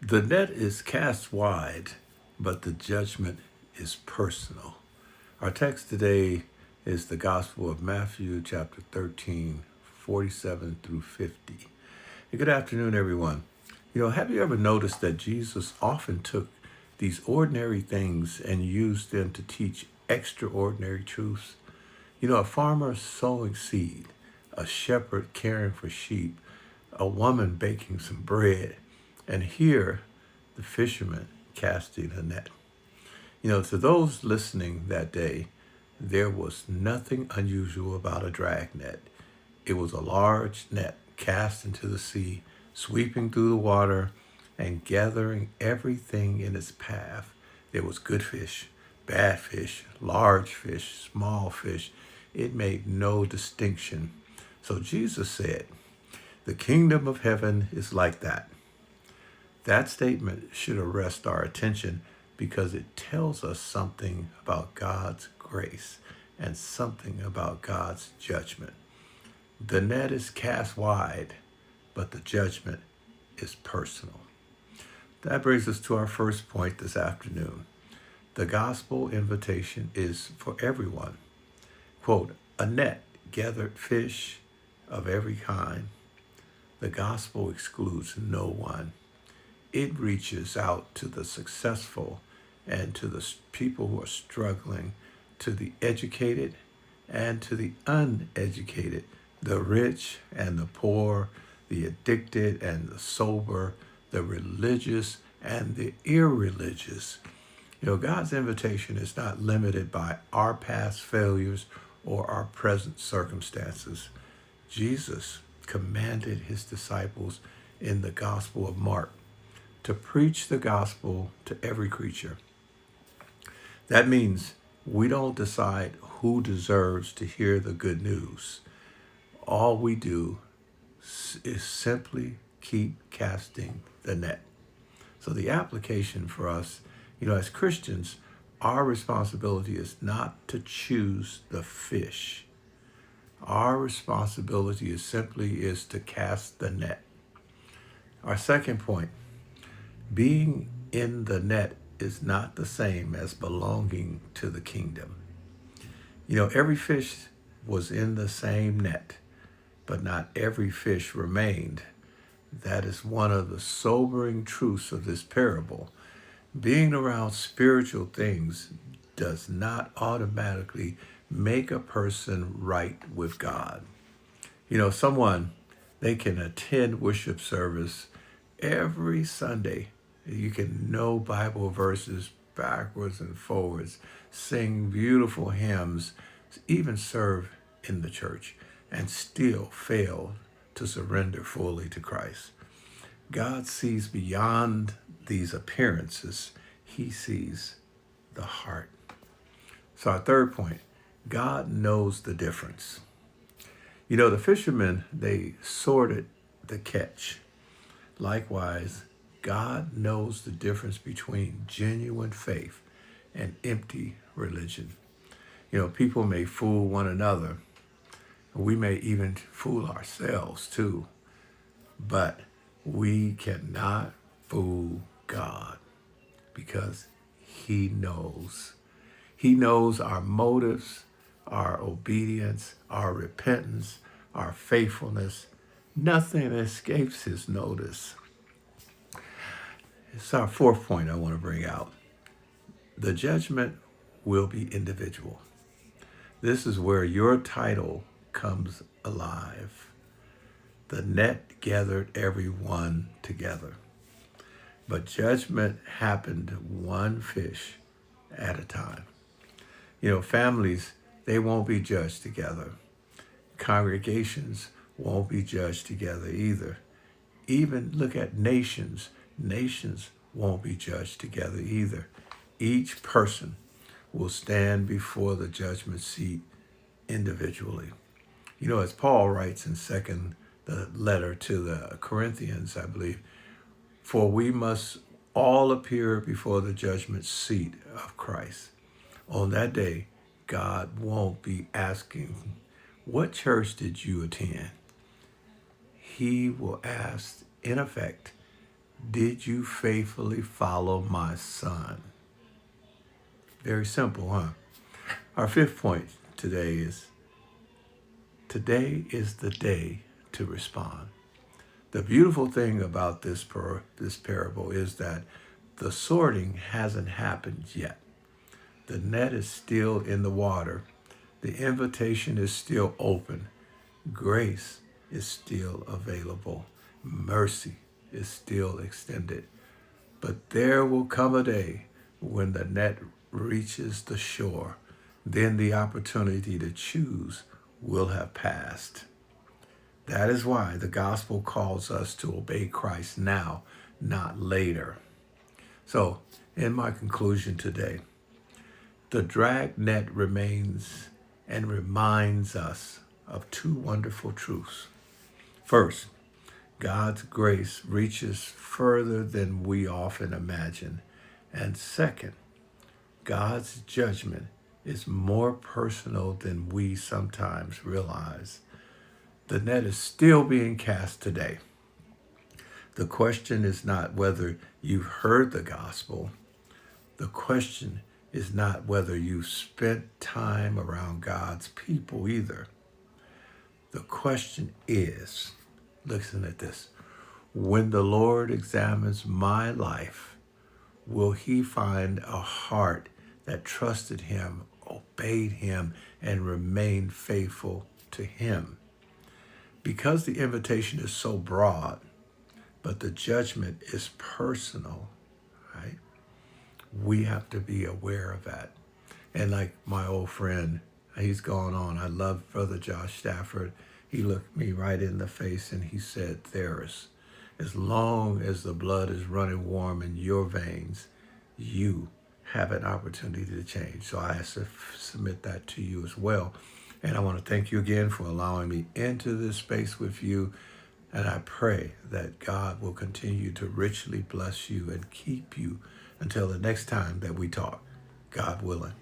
The net is cast wide, but the judgment is personal. Our text today is the Gospel of Matthew, chapter 13, 47 through 50. And good afternoon, everyone. Have you ever noticed that Jesus often took these ordinary things and used them to teach extraordinary truths? A farmer sowing seed, a shepherd caring for sheep, a woman baking some bread, and here the fisherman casting a net. To those listening that day, there was nothing unusual about a drag net. It was a large net cast into the sea, sweeping through the water and gathering everything in its path. There was good fish, bad fish, large fish, small fish. It made no distinction. So Jesus said, "The kingdom of heaven is like that." That statement should arrest our attention because it tells us something about God's grace and something about God's judgment. The net is cast wide, but the judgment is personal. That brings us to our first point this afternoon. The gospel invitation is for everyone. Quote, a net gathered fish of every kind. The gospel excludes no one. It reaches out to the successful and to the people who are struggling, to the educated and to the uneducated, the rich and the poor, the addicted and the sober, the religious and the irreligious. God's invitation is not limited by our past failures or our present circumstances. Jesus commanded his disciples in the Gospel of Mark to preach the gospel to every creature. That means we don't decide who deserves to hear the good news. All we do is simply keep casting the net. So the application for us, as Christians, our responsibility is not to choose the fish. Our responsibility is simply to cast the net. Our second point, being in the net is not the same as belonging to the kingdom. Every fish was in the same net, but not every fish remained. That is one of the sobering truths of this parable. Being around spiritual things does not automatically make a person right with God. Someone, they can attend worship service every Sunday. You can know Bible verses backwards and forwards, sing beautiful hymns, even serve in the church, and still fail to surrender fully to Christ. God sees beyond these appearances. He sees the heart. So our third point, God knows the difference. The fishermen, they sorted the catch. Likewise, God knows the difference between genuine faith and empty religion. People may fool one another. We may even fool ourselves too. But we cannot fool God because he knows. He knows our motives, our obedience, our repentance, our faithfulness. Nothing escapes his notice. It's our fourth point I want to bring out. The judgment will be individual. This is where your title comes alive. The net gathered everyone together, but judgment happened one fish at a time. Families, they won't be judged together. Congregations won't be judged together either. Even look at nations. Nations won't be judged together either. Each person will stand before the judgment seat individually. As Paul writes in the letter to the Corinthians, I believe, for we must all appear before the judgment seat of Christ. On that day, God won't be asking, what church did you attend? He will ask, in effect, Did you faithfully follow my son? Very simple, huh? Our fifth point today is the day to respond. The beautiful thing about this parable is that the sorting hasn't happened yet. The net is still in the water. The invitation is still open. Grace is still available. Mercy is still extended. But there will come a day when the net reaches the shore. Then the opportunity to choose will have passed. That is why the gospel calls us to obey Christ now, not later. So, in my conclusion today, the drag net remains and reminds us of two wonderful truths. First, God's grace reaches further than we often imagine. And second, God's judgment is more personal than we sometimes realize. The net is still being cast today. The question is not whether you've heard the gospel. The question is not whether you've spent time around God's people either. The question is, listen at this, when the Lord examines my life, will he find a heart that trusted him, obeyed him, and remained faithful to him? Because the invitation is so broad, but the judgment is personal, right? We have to be aware of that. And like my old friend, he's gone on. I love Brother Josh Stafford. He looked me right in the face and he said, Theris, as long as the blood is running warm in your veins, you have an opportunity to change. So I submit that to you as well. And I want to thank you again for allowing me into this space with you. And I pray that God will continue to richly bless you and keep you until the next time that we talk, God willing.